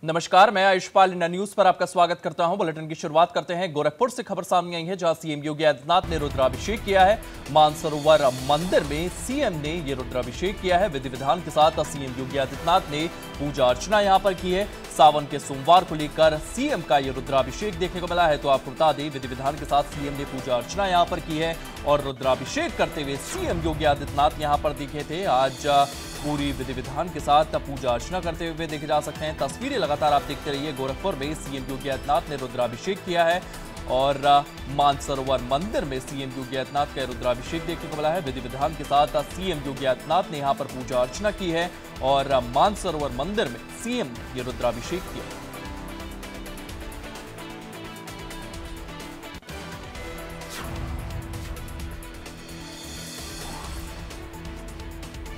नमस्कार, मैं आयुष्पाल India news पर आपका स्वागत करता हूं। बुलेटिन की शुरुआत करते हैं। गोरखपुर से खबर सामने आई है, जहां सीएम योगी आदित्यनाथ ने रुद्राभिषेक किया है। मानसरोवर मंदिर में सीएम ने ये रुद्राभिषेक किया है। विधि विधान के साथ सीएम योगी आदित्यनाथ ने पूजा अर्चना यहां पर की है। सावन के सोमवार को लेकर सीएम का ये रुद्राभिषेक देखने को मिला है। तो आपको बता दें, विधि विधान के साथ सीएम ने पूजा अर्चना यहां पर की है और रुद्राभिषेक करते हुए सीएम योगी आदित्यनाथ यहां पर दिखे थे। आज पूरी विधि विधान के साथ पूजा अर्चना करते हुए देखे जा सकते हैं। तस्वीरें लगातार आप देखते रहिए। गोरखपुर में सीएम योगी आदित्यनाथ ने रुद्राभिषेक किया है और मानसरोवर मंदिर में सीएम योगी आदित्यनाथ का रुद्राभिषेक देखने को मिला है। विधि विधान के साथ सीएम योगी आदित्यनाथ ने यहां पर पूजा अर्चना की है और मानसरोवर मंदिर में सीएम ने ये रुद्राभिषेक किया।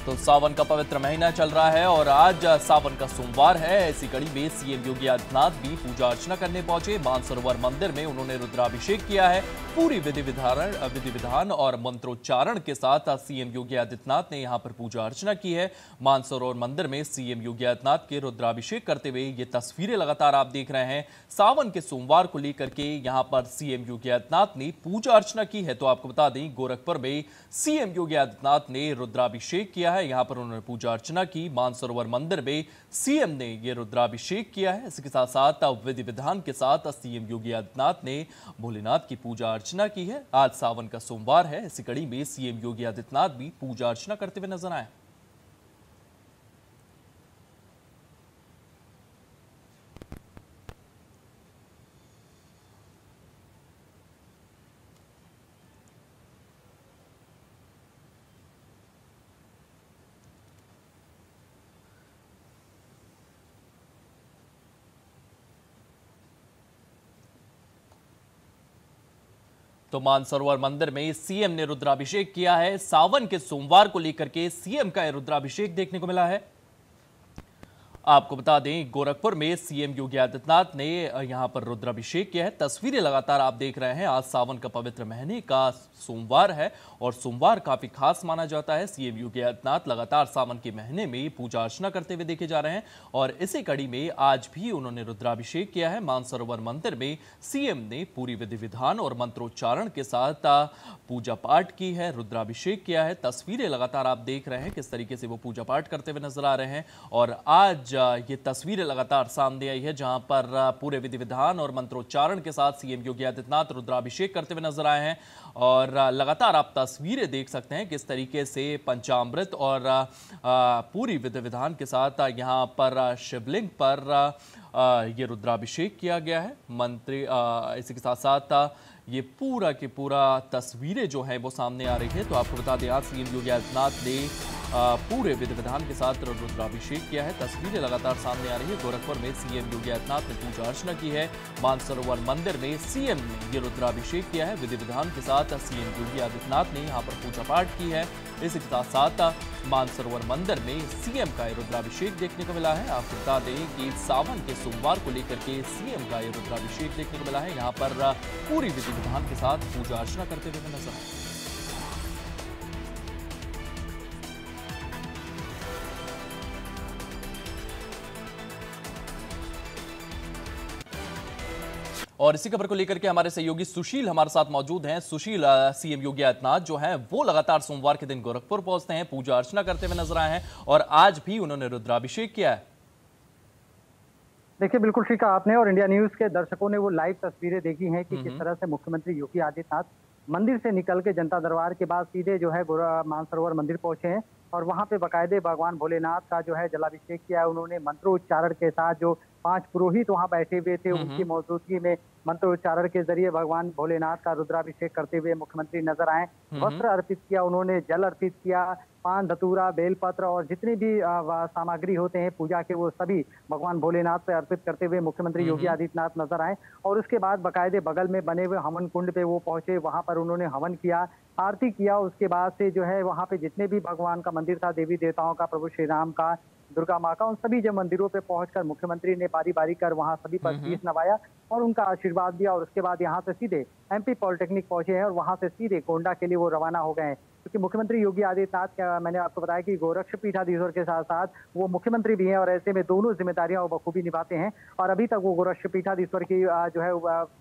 तो सावन का पवित्र महीना चल रहा है और आज सावन का सोमवार है। इसी कड़ी में सीएम योगी आदित्यनाथ भी पूजा अर्चना करने पहुंचे। मानसरोवर मंदिर में उन्होंने रुद्राभिषेक किया है। पूरी विधि विधान और मंत्रोच्चारण के साथ सीएम योगी आदित्यनाथ ने यहां पर पूजा अर्चना की है। मानसरोवर मंदिर में सीएम योगी आदित्यनाथ के रुद्राभिषेक करते हुए ये तस्वीरें लगातार आप देख रहे हैं। सावन के सोमवार को लेकर के यहां पर सीएम योगी आदित्यनाथ ने पूजा अर्चना की है। तो आपको बता दें, गोरखपुर में सीएम योगी आदित्यनाथ ने रुद्राभिषेक किया है। यहां पर उन्होंने पूजा अर्चना की। मानसरोवर मंदिर में सीएम ने यह रुद्राभिषेक किया है। इसके साथ साथ विधि विधान के साथ सीएम योगी आदित्यनाथ ने भोलेनाथ की पूजा अर्चना की है। आज सावन का सोमवार है। इसी कड़ी में सीएम योगी आदित्यनाथ भी पूजा अर्चना करते हुए नजर आए। तो मानसरोवर मंदिर में सीएम ने रुद्राभिषेक किया है। सावन के सोमवार को लेकर के सीएम का रुद्राभिषेक देखने को मिला है। आपको बता दें, गोरखपुर में सीएम योगी आदित्यनाथ ने यहां पर रुद्राभिषेक किया है। तस्वीरें लगातार आप देख रहे हैं। आज सावन का पवित्र महीने का सोमवार है और सोमवार काफी खास माना जाता है। सीएम योगी आदित्यनाथ लगातार सावन के महीने में पूजा अर्चना करते हुए देखे जा रहे हैं और इसी कड़ी में आज भी उन्होंने रुद्राभिषेक किया है। मानसरोवर मंदिर में सीएम ने पूरी विधि विधान और मंत्रोच्चारण के साथ पूजा पाठ की है, रुद्राभिषेक किया है। तस्वीरें लगातार आप देख रहे हैं किस तरीके से वो पूजा पाठ करते हुए नजर आ रहे हैं। और आज ये तस्वीरें लगातार सामने आई है, जहां पर पूरे विधि विधान और मंत्रोच्चारण के साथ सीएम योगी आदित्यनाथ रुद्राभिषेक करते हुए नजर आए हैं। और लगातार आप तस्वीरें देख सकते हैं किस तरीके से पंचामृत और पूरी विधि विधान के साथ यहां पर शिवलिंग पर ये रुद्राभिषेक किया गया है। मंत्री इसी के साथ साथ ये पूरा के पूरा तस्वीरें जो है वो सामने आ रही है। तो आपको बता दें, आज सीएम योगी आदित्यनाथ ने पूरे विधि विधान के साथ रुद्राभिषेक किया है। तस्वीरें लगातार सामने आ रही है। गोरखपुर में सीएम योगी आदित्यनाथ ने पूजा अर्चना की है। मानसरोवर मंदिर में सीएम ने ये रुद्राभिषेक किया है। विधि विधान के साथ सीएम योगी आदित्यनाथ ने यहाँ पर पूजा पाठ की है। इसी के साथ साथ मानसरोवर मंदिर में सीएम का रुद्राभिषेक देखने को मिला है। आपको बता दें कि सावन के सोमवार को लेकर के सीएम का रुद्राभिषेक देखने को मिला है। यहाँ पर पूरी विधि विधान के साथ पूजा अर्चना करते हुए नजर आए। और इसी खबर को लेकर के हमारे सहयोगी सुशील हमारे साथ मौजूद हैं। सुशील, सीएम योगी आदित्यनाथ जो हैं वो लगातार सोमवार के दिन गोरखपुर पहुंचते हैं, पूजा अर्चना करते हुए नजर आए हैं और आज भी उन्होंने रुद्राभिषेक किया है। देखिए, बिल्कुल ठीक कहा आपने और इंडिया न्यूज के दर्शकों ने वो लाइव तस्वीरें देखी हैं कि किस तरह से मुख्यमंत्री योगी आदित्यनाथ मंदिर से निकल के जनता दरबार के बाद सीधे जो है मानसरोवर मंदिर पहुंचे हैं और वहां पे बाकायदे भगवान भोलेनाथ का जो है जलाभिषेक किया है। उन्होंने मंत्रोच्चारण के साथ जो 5 पुरोहित वहां बैठे हुए थे, उनकी मौजूदगी में मंत्रोच्चारण के जरिए भगवान भोलेनाथ का रुद्राभिषेक करते हुए मुख्यमंत्री नजर आए। वस्त्र अर्पित किया उन्होंने, जल अर्पित किया, पान धतूरा बेलपत्र और जितनी भी सामग्री होते हैं पूजा के, वो सभी भगवान भोलेनाथ पे अर्पित करते हुए मुख्यमंत्री योगी आदित्यनाथ नजर आए। और उसके बाद बाकायदे बगल में बने हुए हवन कुंड पे वो पहुंचे, वहां पर उन्होंने हवन किया, आरती किया। उसके बाद से जो है वहां पे जितने भी भगवान का मंदिर था, देवी देवताओं का, प्रभु श्री राम का, दुर्गा माँ का, उन सभी जो मंदिरों पे पहुंचकर मुख्यमंत्री ने बारी बारी कर वहां सभी पर शीश नवाया और उनका आशीर्वाद दिया। और उसके बाद यहाँ से सीधे एमपी पॉलिटेक्निक पहुंचे हैं और वहां से सीधे गोंडा के लिए वो रवाना हो गए हैं, क्योंकि मुख्यमंत्री योगी आदित्यनाथ का मैंने आपको बताया कि गोरक्ष पीठाधीश्वर के साथ साथ वो मुख्यमंत्री भी हैं और ऐसे में दोनों जिम्मेदारियां वो बखूबी निभाते हैं। और अभी तक वो गोरक्ष पीठाधीश्वर की जो है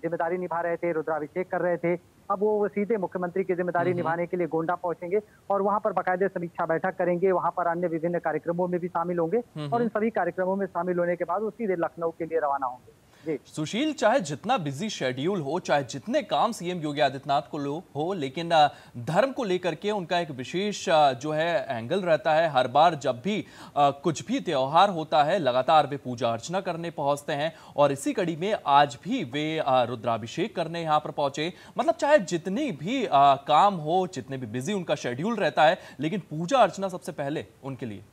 जिम्मेदारी निभा रहे थे, रुद्राभिषेक कर रहे थे। अब वो सीधे मुख्यमंत्री की जिम्मेदारी निभाने के लिए गोंडा पहुंचेंगे और वहां पर बाकायदे समीक्षा बैठक करेंगे, वहां पर अन्य विभिन्न कार्यक्रमों में भी शामिल होंगे और इन सभी कार्यक्रमों में शामिल होने के बाद वो सीधे लखनऊ के लिए रवाना होंगे। सुशील, चाहे जितना बिजी शेड्यूल हो, चाहे जितने काम सीएम योगी आदित्यनाथ को हो, लेकिन धर्म को लेकर के उनका एक विशेष जो है एंगल रहता है। हर बार जब भी कुछ भी त्योहार होता है, लगातार वे पूजा अर्चना करने पहुंचते हैं और इसी कड़ी में आज भी वे रुद्राभिषेक करने यहाँ पर पहुंचे। मतलब चाहे जितनी भी काम हो, जितने भी बिजी उनका शेड्यूल रहता है, लेकिन पूजा अर्चना सबसे पहले उनके लिए।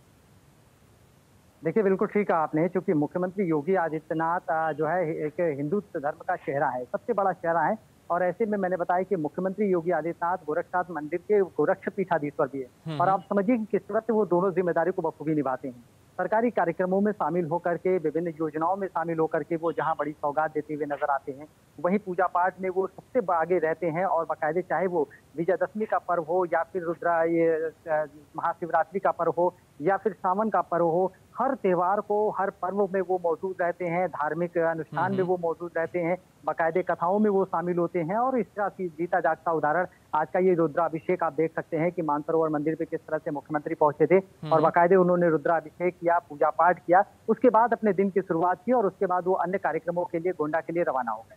देखिए, बिल्कुल ठीक कहा आपने, क्योंकि मुख्यमंत्री योगी आदित्यनाथ जो है एक हिंदू धर्म का चेहरा है, सबसे बड़ा चेहरा है। और ऐसे में मैंने बताया कि मुख्यमंत्री योगी आदित्यनाथ गोरक्षनाथ मंदिर के गोरक्ष पीठाधीश्वर भी है और आप समझिए कि किस तरह से वो दोनों जिम्मेदारी को बखूबी निभाते हैं। सरकारी कार्यक्रमों में शामिल होकर के, विभिन्न योजनाओं में शामिल होकर के वो जहां बड़ी सौगात देते हुए नजर आते हैं, वहीं पूजा पाठ में वो सबसे आगे रहते हैं। और बाकायदे चाहे वो विजयदशमी का पर्व हो या फिर महाशिवरात्रि का पर्व हो या फिर सावन का पर्व हो, हर त्योहार को, हर पर्व में वो मौजूद रहते हैं, धार्मिक अनुष्ठान में वो मौजूद रहते हैं, बाकायदे कथाओं में वो शामिल होते हैं। और इस तरह की जीता जागता उदाहरण आज का ये रुद्राभिषेक आप देख सकते हैं कि मानसरोवर मंदिर पे किस तरह से मुख्यमंत्री पहुंचे थे और बाकायदे उन्होंने रुद्राभिषेक किया, पूजा पाठ किया, उसके बाद अपने दिन की शुरुआत की और उसके बाद वो अन्य कार्यक्रमों के लिए गोंडा के लिए रवाना हो गए।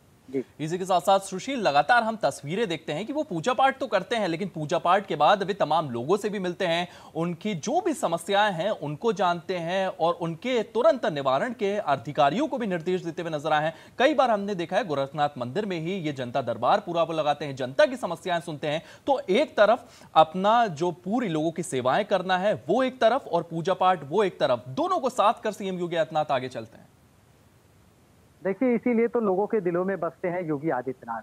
इसी के साथ साथ सुशील, लगातार हम तस्वीरें देखते हैं कि वो पूजा पाठ तो करते हैं, लेकिन पूजा पाठ के बाद वे तमाम लोगों से भी मिलते हैं, उनकी जो भी समस्याएं हैं उनको जानते हैं और उनके तुरंत निवारण के अधिकारियों को भी निर्देश देते हुए नजर आए हैं। कई बार हमने देखा है गोरखनाथ मंदिर में ही ये जनता दरबार पूरा वो लगाते हैं, जनता की समस्याएं सुनते हैं। तो एक तरफ अपना जो पूरी लोगों की सेवाएं करना है वो एक तरफ और पूजा पाठ वो एक तरफ, दोनों को साथ कर सीएम योगी आदित्यनाथ आगे चलते हैं। देखिए, इसीलिए तो लोगों के दिलों में बसते हैं योगी आदित्यनाथ,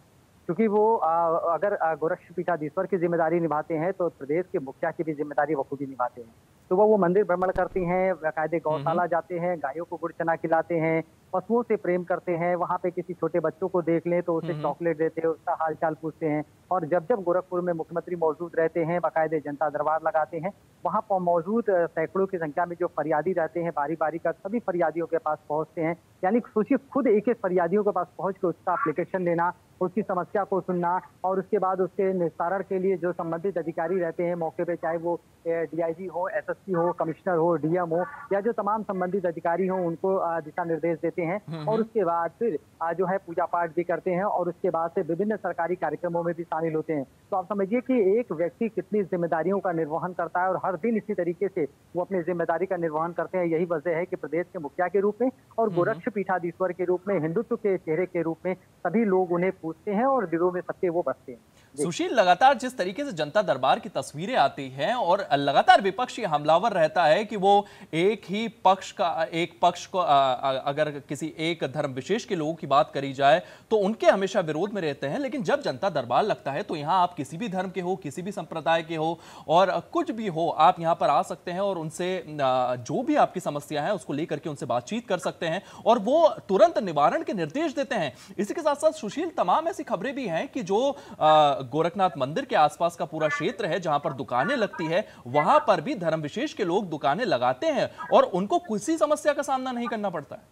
क्योंकि वो अगर गोरक्ष पीठाधीश्वर की जिम्मेदारी निभाते हैं तो प्रदेश के मुखिया की भी जिम्मेदारी बखूबी निभाते हैं। तो वो मंदिर भ्रमण करती हैं, बाकायदे गौशाला जाते हैं, गायों को गुड़ चना खिलाते हैं, पशुओं से प्रेम करते हैं। वहां पे किसी छोटे बच्चों को देख लें तो उसे चॉकलेट देते हैं, उसका हालचाल पूछते हैं। और जब जब गोरखपुर में मुख्यमंत्री मौजूद रहते हैं, बाकायदे जनता दरबार लगाते हैं, वहां पर मौजूद सैकड़ों की संख्या में जो फरियादी रहते हैं, बारी बारी का सभी फरियादियों के पास पहुंचते हैं। यानी सोचिए, खुद एक एक फरियादियों के पास पहुंच के उसका एप्लीकेशन लेना, उसकी समस्या को सुनना और उसके बाद उसके निस्तारण के लिए जो संबंधित अधिकारी रहते हैं मौके पे, चाहे वो डीआईजी हो, एसएसपी हो, कमिश्नर हो, डीएम हो या जो तमाम संबंधित अधिकारी हो, उनको दिशा निर्देश देते हैं। और उसके बाद फिर जो है पूजा पाठ भी करते हैं और उसके बाद से विभिन्न सरकारी कार्यक्रमों में भी शामिल होते हैं। तो आप समझिए कि एक व्यक्ति कितनी जिम्मेदारियों का निर्वहन करता है और हर दिन इसी तरीके से वो अपनी जिम्मेदारी का निर्वहन करते हैं। यही वजह है कि प्रदेश के मुखिया के रूप में और गोरक्ष पीठाधीश्वर के रूप में, हिंदुत्व के चेहरे के रूप में सभी लोग उन्हें पूछते हैं और दिलों में सबके वो बसते हैं। सुशील, लगातार जिस तरीके से जनता दरबार की तस्वीरें आती हैं और लगातार विपक्ष ये हमलावर रहता है कि वो एक पक्ष को अगर किसी एक धर्म विशेष के लोगों की बात करी जाए तो उनके हमेशा विरोध में रहते हैं, लेकिन जब जनता दरबार लगता है तो यहाँ आप किसी भी धर्म के हो, किसी भी संप्रदाय के हो और कुछ भी हो, आप यहाँ पर आ सकते हैं और उनसे जो भी आपकी समस्या है उसको लेकर के उनसे बातचीत कर सकते हैं और वो तुरंत निवारण के निर्देश देते हैं। इसी के साथ साथ सुशील, तमाम ऐसी खबरें भी हैं कि जो गोरखनाथ मंदिर के आसपास का पूरा क्षेत्र है जहां पर दुकानें लगती है, वहां पर भी धर्म विशेष के लोग दुकानें लगाते हैं और उनको किसी समस्या का सामना नहीं करना पड़ता है।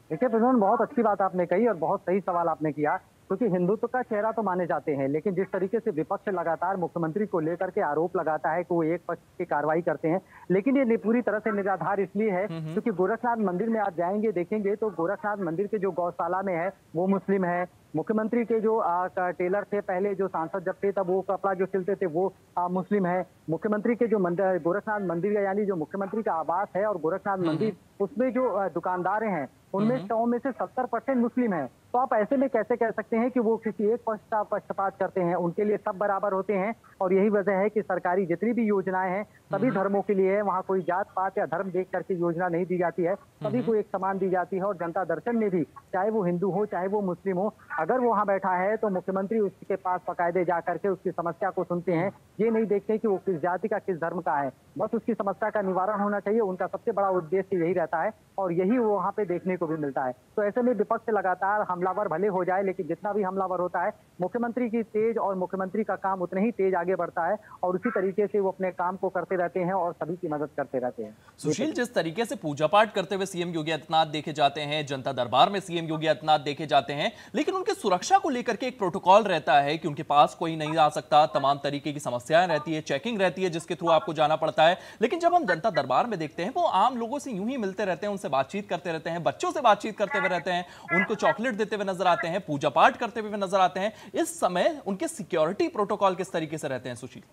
देखिए प्रधान, बहुत अच्छी बात आपने कही और बहुत सही सवाल आपने किया, क्योंकि हिंदुत्व का चेहरा तो माने जाते हैं, लेकिन जिस तरीके से विपक्ष लगातार मुख्यमंत्री को लेकर के आरोप लगाता है कि वो एक पक्ष की कार्रवाई करते हैं, लेकिन ये पूरी तरह से निराधार इसलिए है क्योंकि गोरखनाथ मंदिर में आप जाएंगे, देखेंगे तो गोरखनाथ मंदिर के जो गौशाला में है वो मुस्लिम है। मुख्यमंत्री के जो टेलर थे पहले, जो सांसद जब थे तब वो कपड़ा जो सिलते थे वो मुस्लिम है। मुख्यमंत्री के जो मंदिर, गोरखनाथ मंदिर यानी जो मुख्यमंत्री का आवास है और गोरखनाथ मंदिर, उसमें जो दुकानदार हैं उनमें 100 में से 70% मुस्लिम है। तो आप ऐसे में कैसे कह सकते हैं कि वो किसी एक पक्ष का पक्षपात करते हैं? उनके लिए सब बराबर होते हैं और यही वजह है कि सरकारी जितनी भी योजनाएं हैं सभी धर्मों के लिए है। वहाँ कोई जात पात या धर्म देख करके योजना नहीं दी जाती है, सभी को एक समान दी जाती है। और जनता दर्शन में भी, चाहे वो हिंदू हो चाहे वो मुस्लिम हो, अगर वो वहाँ बैठा है तो मुख्यमंत्री उसके पास बाकायदे जा करके उसकी समस्या को सुनते हैं। ये नहीं देखते कि वो किस जाति का, किस धर्म का है, बस उसकी समस्या का निवारण होना चाहिए। उनका सबसे बड़ा उद्देश्य यही रहता है और यही वो वहाँ पे देखने को भी मिलता है। तो ऐसे में विपक्ष लगातार हमलावर भले हो जाए, लेकिन जितना भी हमलावर होता है, मुख्यमंत्री की तेज और मुख्यमंत्री का काम उतने ही तेज आगे बढ़ता है और उसी तरीके से वो अपने काम को करते रहते हैं और सभी की मदद करते रहते हैं। सुशील, जिस तरीके से पूजा पाठ करते हुए सीएम योगी आदित्यनाथ देखे जाते हैं, जनता दरबार में सीएम योगी आदित्यनाथ देखे जाते हैं, लेकिन उनके सुरक्षा को लेकर के एक प्रोटोकॉल रहता है कि उनके पास कोई नहीं आ सकता, तमाम तरीके की समस्याएं रहती है, चेकिंग रहती है जिसके थ्रू आपको जाना पड़ता है। लेकिन जब हम जनता दरबार में देखते हैं, वो आम लोगों से यूं ही मिलते रहते हैं, उनसे बातचीत करते रहते हैं, बच्चों से बातचीत करते हुए रहते हैं, उनको चॉकलेट देते हुए नजर आते हैं, पूजा पाठ करते हुए नजर आते हैं। इस समय उनके सिक्योरिटी प्रोटोकॉल किस तरीके से रहते हैं सुशील?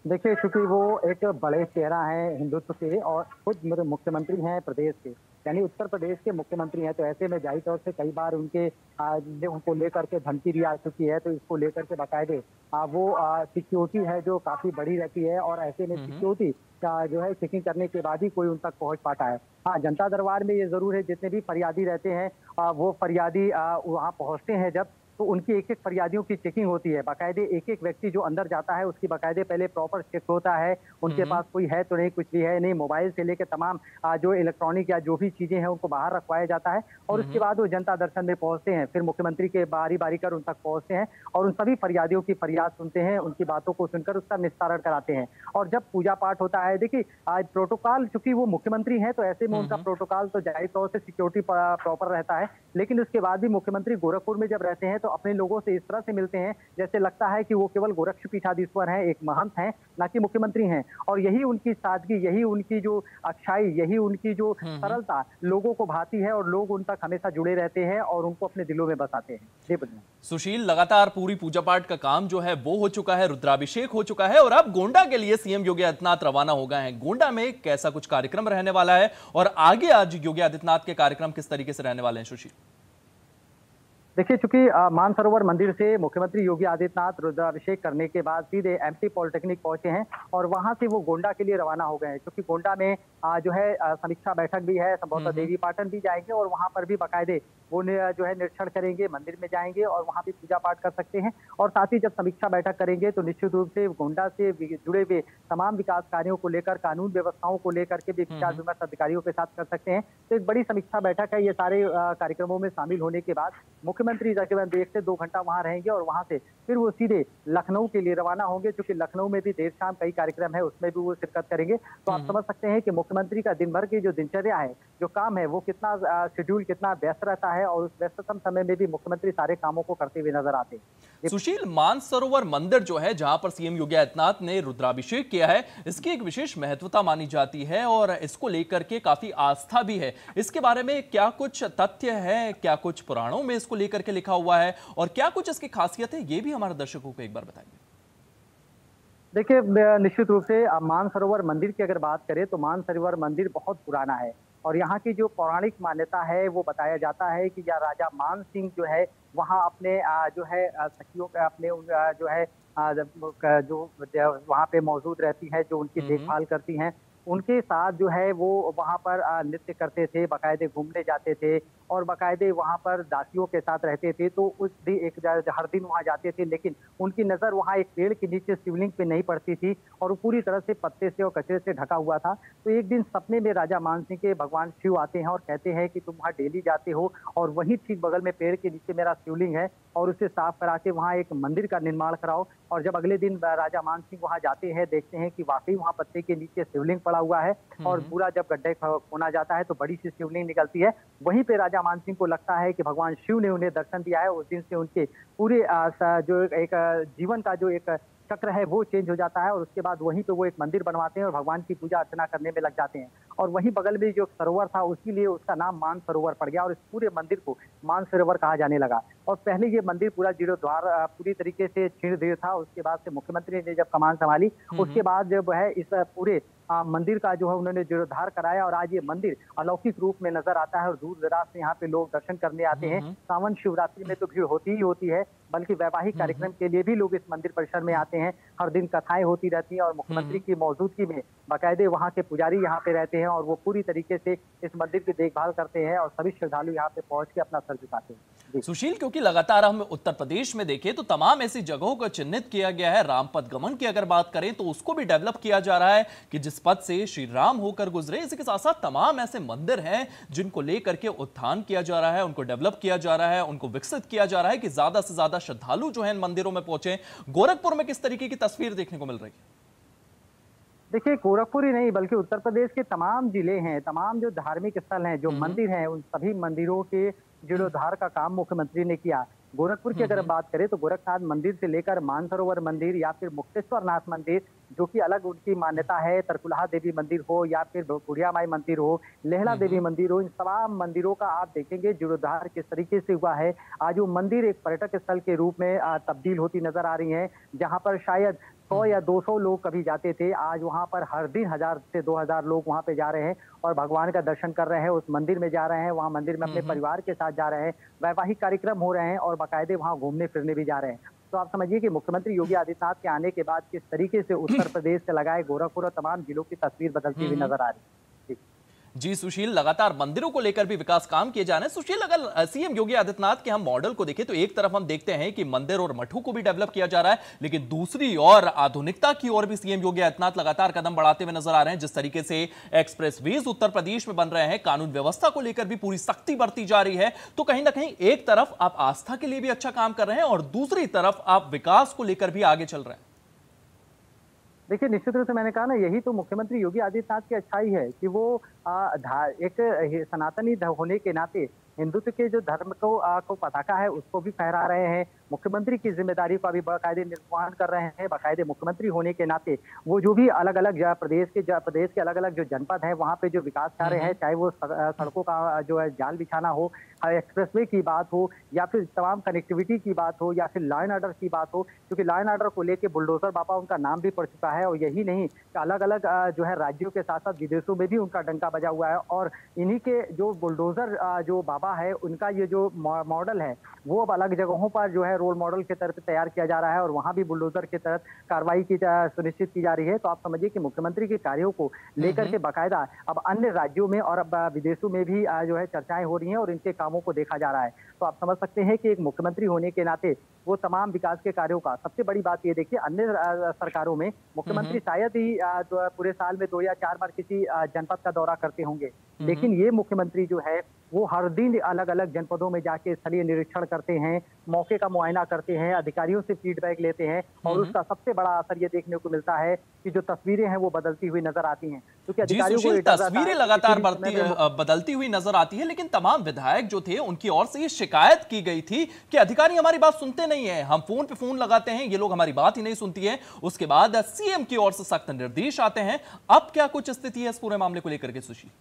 देखिए, चूंकि वो एक बड़े चेहरा है हिंदुत्व के और खुद मेरे मुख्यमंत्री हैं प्रदेश के, यानी उत्तर प्रदेश के मुख्यमंत्री हैं, तो ऐसे में जाहिर तौर से कई बार उनको लेकर के धमकी दी आ चुकी है। तो इसको लेकर के बाकायदे वो सिक्योरिटी है जो काफी बड़ी रहती है और ऐसे में सिक्योरिटी का जो है चेकिंग करने के बाद ही कोई उन तक पहुंच पाता है। हाँ, जनता दरबार में ये जरूर है, जितने भी फरियादी रहते हैं वो फरियादी वहाँ पहुंचते हैं जब, तो उनकी एक एक फरियादियों की चेकिंग होती है। बाकायदे एक एक व्यक्ति जो अंदर जाता है उसकी बाकायदे पहले प्रॉपर चेक होता है, उनके पास कोई है तो नहीं, कुछ भी है नहीं, मोबाइल से लेकर तमाम जो इलेक्ट्रॉनिक या जो भी चीजें हैं उनको बाहर रखवाया जाता है और उसके बाद वो जनता दर्शन में पहुंचते हैं। फिर मुख्यमंत्री के बारी बारी कर उन तक पहुंचते हैं और उन सभी फरियादियों की फरियाद सुनते हैं, उनकी बातों को सुनकर उसका निस्तारण कराते हैं। और जब पूजा पाठ होता है, देखिए आज प्रोटोकॉल, चूंकि वो मुख्यमंत्री हैं तो ऐसे में उनका प्रोटोकॉल तो जाहिर तौर से सिक्योरिटी प्रॉपर रहता है, लेकिन उसके बाद भी मुख्यमंत्री गोरखपुर में जब रहते हैं तो अपने लोगों से इस तरह से मिलते हैं जैसे लगता है कि वो केवल गोरक्षपीठाधीश्वर हैं, एक महंत हैं, ना कि मुख्यमंत्री हैं। और यही उनकी सादगी, यही उनकी जो अच्छाई, यही उनकी जो सरलता लोगों को भाती है और लोग उन तक हमेशा जुड़े रहते हैं और उनको अपने दिलों में बसाते हैं। जी बताइए सुशील, लगातार पूरी पूजा पाठ का काम जो है वो हो चुका है, रुद्राभिषेक हो चुका है और अब गोंडा के लिए सीएम योगी आदित्यनाथ रवाना हो गए हैं। गोंडा में कैसा कुछ कार्यक्रम रहने वाला है और आगे आज योगी आदित्यनाथ के कार्यक्रम किस तरीके से रहने वाले हैं सुशील? देखिए, चूंकि मानसरोवर मंदिर से मुख्यमंत्री योगी आदित्यनाथ रुद्राभिषेक करने के बाद सीधे एमपी पॉलिटेक्निक पहुंचे हैं और वहां से वो गोंडा के लिए रवाना हो गए हैं, क्योंकि गोंडा में जो है समीक्षा बैठक भी है, संभवतः देवी पाटन भी जाएंगे और वहां पर भी बाकायदे वो जो है निरीक्षण करेंगे, मंदिर में जाएंगे और वहां भी पूजा पाठ कर सकते हैं। और साथ ही जब समीक्षा बैठक करेंगे तो निश्चित रूप से गोंडा से जुड़े हुए तमाम विकास कार्यों को लेकर, कानून व्यवस्थाओं को लेकर के भी विचार विमर्श अधिकारियों के साथ कर सकते हैं। तो एक बड़ी समीक्षा बैठक है। ये सारे कार्यक्रमों में शामिल होने के बाद मुख्यमंत्री तकरीबन 1 से 2 घंटा वहां रहेंगे और वहां से फिर वो सीधे लखनऊ के लिए रवाना होंगे, क्योंकि लखनऊ में भी देर शाम कई कार्यक्रम है, उसमें भी वो शिरकत करेंगे। तो आप समझ सकते हैं कि मुख्यमंत्री का दिन भर की जो दिनचर्या है, जो काम है, वो कितना शेड्यूल, कितना व्यस्त रहता है और उस व्यस्ततम समय में भी मुख्यमंत्री सारे कामों को करते हुए नजर आते हैं। सुशील, मानसरोवर मंदिर जो है जहां पर सीएम योगी आदित्यनाथ ने रुद्राभिषेक किया है, इसकी एक विशेष महत्वता मानी जाती है और इसको लेकर के काफी आस्था भी है। इसके बारे में क्या कुछ तथ्य है, क्या कुछ पुराणों में इसको लेकर के लिखा हुआ है और क्या कुछ इसकी खासियत है, ये भी हमारे दर्शकों को एक बार बताइए। देखिए, निश्चित रूप से मानसरोवर मंदिर की अगर बात करें तो मानसरोवर मंदिर बहुत पुराना है और यहाँ की जो पौराणिक मान्यता है वो बताया जाता है कि यह राजा मान सिंह जो है वहाँ अपने जो है सखियों का अपने जो है जो वहाँ पे मौजूद रहती है, जो उनकी देखभाल करती हैं, उनके साथ जो है वो वहाँ पर नृत्य करते थे, बाकायदे घूमने जाते थे और बाकायदे वहाँ पर दासियों के साथ रहते थे। तो उस दिन हर दिन वहाँ जाते थे, लेकिन उनकी नज़र वहाँ एक पेड़ के नीचे शिवलिंग पे नहीं पड़ती थी और वो पूरी तरह से पत्ते से और कचरे से ढका हुआ था। तो एक दिन सपने में राजा मान सिंह के भगवान शिव आते हैं और कहते हैं कि तुम वहाँ डेली जाते हो और वहीं ठीक बगल में पेड़ के नीचे मेरा शिवलिंग है और उसे साफ करा के वहाँ एक मंदिर का निर्माण कराओ। और जब अगले दिन राजा मान सिंह वहाँ जाते हैं, देखते हैं कि वाकई वहाँ पत्ते के नीचे शिवलिंग पड़ा हुआ है और पूरा जब गड्ढे खोना जाता है तो बड़ी सी शिवलिंग निकलती है। वहीं पे राजा मान सिंह को लगता है कि भगवान शिव ने उन्हें दर्शन दिया है। उस दिन से उनके पूरे जो एक जीवन का जो एक चक्र है वो चेंज हो जाता है और उसके बाद वहीं पे वो एक मंदिर बनवाते हैं और भगवान की पूजा अर्चना करने में लग जाते हैं। और वहीं बगल में जो सरोवर था उसी लिए उसका नाम मान सरोवर पड़ गया और इस पूरे मंदिर को मान सरोवर कहा जाने लगा। और पहले ये मंदिर पूरा जीर्णोद्धार पूरी तरीके से क्षीण था। उसके बाद से मुख्यमंत्री ने जब कमान संभाली उसके बाद जब है इस पूरे मंदिर का जो है उन्होंने जीर्णोद्धार कराया और आज ये मंदिर अलौकिक रूप में नजर आता है और दूर दराज से यहाँ पे लोग दर्शन करने आते हैं। सावन शिवरात्रि में तो भीड़ होती ही होती है, बल्कि वैवाहिक कार्यक्रम के लिए भी लोग इस मंदिर परिसर में आते हैं। हर दिन कथाएं होती रहती हैं और मुख्यमंत्री की मौजूदगी में बाकायदे वहाँ के पुजारी यहाँ पे रहते हैं और वो पूरी तरीके से इस मंदिर की देखभाल करते हैं और सभी श्रद्धालु यहाँ पे पहुंच के अपना सर झुकाते हैं। सुशील, क्योंकि लगातार हम उत्तर प्रदेश में देखें तो तमाम ऐसी जगहों को चिन्हित किया गया है। रामपथ गमन की अगर बात करें तो उसको भी डेवलप किया जा रहा है कि जिस पथ से श्री राम होकर गुजरे। इसी के साथ साथ तमाम ऐसे मंदिर हैं जिनको लेकर के उत्थान किया जा रहा है, उनको डेवलप किया जा रहा है, उनको विकसित किया जा रहा है कि ज्यादा से ज्यादा श्रद्धालु जो है इन मंदिरों में पहुंचे। गोरखपुर में किस तरीके की तस्वीर देखने को मिल रही है? देखिए, गोरखपुर ही नहीं बल्कि उत्तर प्रदेश के तमाम जिले हैं, तमाम जो धार्मिक स्थल हैं, जो मंदिर हैं, उन सभी मंदिरों के जीर्णोद्धार का काम मुख्यमंत्री ने किया। गोरखपुर की अगर बात करें तो गोरखनाथ मंदिर से लेकर मानसरोवर मंदिर या फिर मुक्तेश्वर नाथ मंदिर, जो कि अलग उनकी मान्यता है, तरकुलहा देवी मंदिर हो या फिर बुढ़िया माई मंदिर हो, लेहड़ा देवी मंदिर हो, इन तमाम मंदिरों का आप देखेंगे जीर्णोद्धार किस तरीके से हुआ है। आज वो मंदिर एक पर्यटक स्थल के रूप में तब्दील होती नजर आ रही है, जहाँ पर शायद 100 या 200 लोग कभी जाते थे, आज वहां पर हर दिन 1000 से 2000 लोग वहां पे जा रहे हैं और भगवान का दर्शन कर रहे हैं, उस मंदिर में जा रहे हैं, वहां मंदिर में अपने परिवार के साथ जा रहे हैं, वैवाहिक कार्यक्रम हो रहे हैं और बाकायदे वहां घूमने फिरने भी जा रहे हैं। तो आप समझिए कि मुख्यमंत्री योगी आदित्यनाथ के आने के बाद किस तरीके से उत्तर प्रदेश से लगाए गोरखपुर और तमाम जिलों की तस्वीर बदलती हुई नजर आ रही है। जी सुशील, लगातार मंदिरों को लेकर भी विकास काम किए जा रहे हैं। सुशील, अगर सीएम योगी आदित्यनाथ के हम मॉडल को देखें तो एक तरफ हम देखते हैं कि मंदिर और मठों को भी डेवलप किया जा रहा है, लेकिन दूसरी ओर आधुनिकता की ओर भी सीएम योगी आदित्यनाथ लगातार कदम बढ़ाते हुए नजर आ रहे हैं। जिस तरीके से एक्सप्रेसवेज उत्तर प्रदेश में बन रहे हैं, कानून व्यवस्था को लेकर भी पूरी सख्ती बरती जा रही है, तो कहीं ना कहीं एक तरफ आप आस्था के लिए भी अच्छा काम कर रहे हैं और दूसरी तरफ आप विकास को लेकर भी आगे चल रहे हैं। देखिए, निश्चित रूप से मैंने कहा ना, यही तो मुख्यमंत्री योगी आदित्यनाथ की अच्छाई है कि वो एक सनातनी होने के नाते हिंदुत्व के जो धर्म को पताका है उसको भी फहरा रहे हैं। मुख्यमंत्री की जिम्मेदारी का भी बाकायदे निर्वहन कर रहे हैं। बाकायदे मुख्यमंत्री होने के नाते वो जो भी अलग अलग प्रदेश के अलग अलग जो जनपद है वहाँ पे जो विकास कार्य है, चाहे वो सड़कों का जो है जाल बिछाना हो, एक्सप्रेसवे की बात हो या फिर तमाम कनेक्टिविटी की बात हो या फिर लॉ एंड ऑर्डर की बात हो, क्योंकि लॉ एंड ऑर्डर को लेकर बुलडोजर बाबा उनका नाम भी पड़ चुका है। और यही नहीं, अलग अलग जो है राज्यों के साथ साथ विदेशों में भी उनका डंका बजा हुआ है और इन्हीं के जो बुलडोजर जो बाबा है उनका ये जो मॉडल है वो अब अलग जगहों पर जो है रोल मॉडल के तरफ तैयार किया जा रहा है और वहां भी बुलडोजर के तहत कार्रवाई की सुनिश्चित की जा रही है। तो आप समझिए कि मुख्यमंत्री के कार्यों को लेकर के बाकायदा अब अन्य राज्यों में और अब विदेशों में भी जो है चर्चाएं हो रही हैं और इनके कामों को देखा जा रहा है। तो आप समझ सकते हैं कि एक मुख्यमंत्री होने के नाते वो तमाम विकास के कार्यों का सबसे बड़ी बात ये देखिए, अन्य सरकारों में मुख्यमंत्री शायद ही पूरे साल में 2 या 4 बार किसी जनपद का दौरा करते होंगे, लेकिन ये मुख्यमंत्री जो है वो हर दिन अलग अलग जनपदों में जाके स्थलीय निरीक्षण करते हैं, मौके का मुआयना करते हैं, अधिकारियों से फीडबैक लेते हैं और उसका सबसे बड़ा असर ये देखने को मिलता है कि जो तस्वीरें हैं वो बदलती हुई नजर आती हैं, क्योंकि अधिकारियों को तस्वीरें लगातार बदलती हुई नजर आती है। लेकिन तमाम विधायक जो थे उनकी ओर से ये शिकायत की गई थी कि अधिकारी हमारी बात सुनते नहीं है, हम फोन पे फोन लगाते हैं, ये लोग हमारी बात ही नहीं सुनती है। उसके बाद सीएम की ओर से सख्त निर्देश आते हैं। अब क्या कुछ स्थिति है इस पूरे मामले को लेकर के सुशील?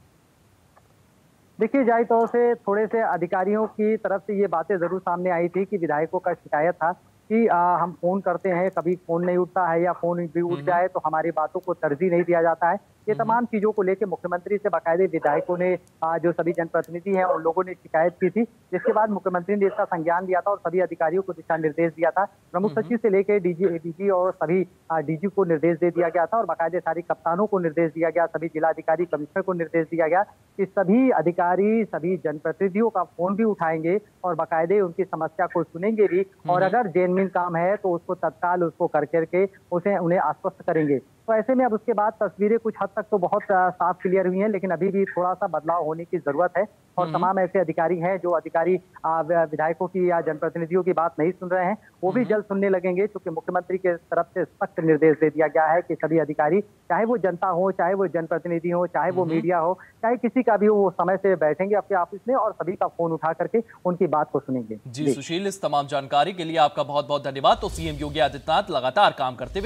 देखिए, जाहिर तौर से थोड़े से अधिकारियों की तरफ से ये बातें जरूर सामने आई थी कि विधायकों का शिकायत था कि हम फोन करते हैं, कभी फोन नहीं उठता है या फोन भी उठ जाए तो हमारी बातों को तरजीह नहीं दिया जाता है। ये तमाम चीजों को लेकर मुख्यमंत्री से बाकायदे विधायकों ने जो सभी जनप्रतिनिधि हैं उन लोगों ने शिकायत की थी, जिसके बाद मुख्यमंत्री ने इसका संज्ञान लिया था और सभी अधिकारियों को दिशा निर्देश दिया था। प्रमुख सचिव से लेकर डीजी और सभी डीजी को निर्देश दे दिया गया था और बाकायदे सारी कप्तानों को निर्देश दिया गया, सभी जिलाधिकारी कमिश्नर को निर्देश दिया गया कि सभी अधिकारी सभी जनप्रतिनिधियों का फोन भी उठाएंगे और बाकायदे उनकी समस्या को सुनेंगे भी और अगर जेन्युइन काम है तो उसको तत्काल उसको करके उन्हें आश्वस्त करेंगे। तो ऐसे में अब उसके बाद तस्वीरें कुछ हद तक तो बहुत साफ क्लियर हुई हैं, लेकिन अभी भी थोड़ा सा बदलाव होने की जरूरत है और तमाम ऐसे अधिकारी हैं जो अधिकारी विधायकों की या जनप्रतिनिधियों की बात नहीं सुन रहे हैं, वो भी जल्द सुनने लगेंगे, क्योंकि मुख्यमंत्री के तरफ से सख्त निर्देश दे दिया गया है कि सभी अधिकारी, चाहे वो जनता हो, चाहे वो जनप्रतिनिधि हो, चाहे वो मीडिया हो, चाहे किसी का भी हो, वो समय से बैठेंगे अपने ऑफिस में और सभी का फोन उठा करके उनकी बात को सुनेंगे। जी सुशील, इस तमाम जानकारी के लिए आपका बहुत बहुत धन्यवाद। तो सीएम योगी आदित्यनाथ लगातार काम करते हुए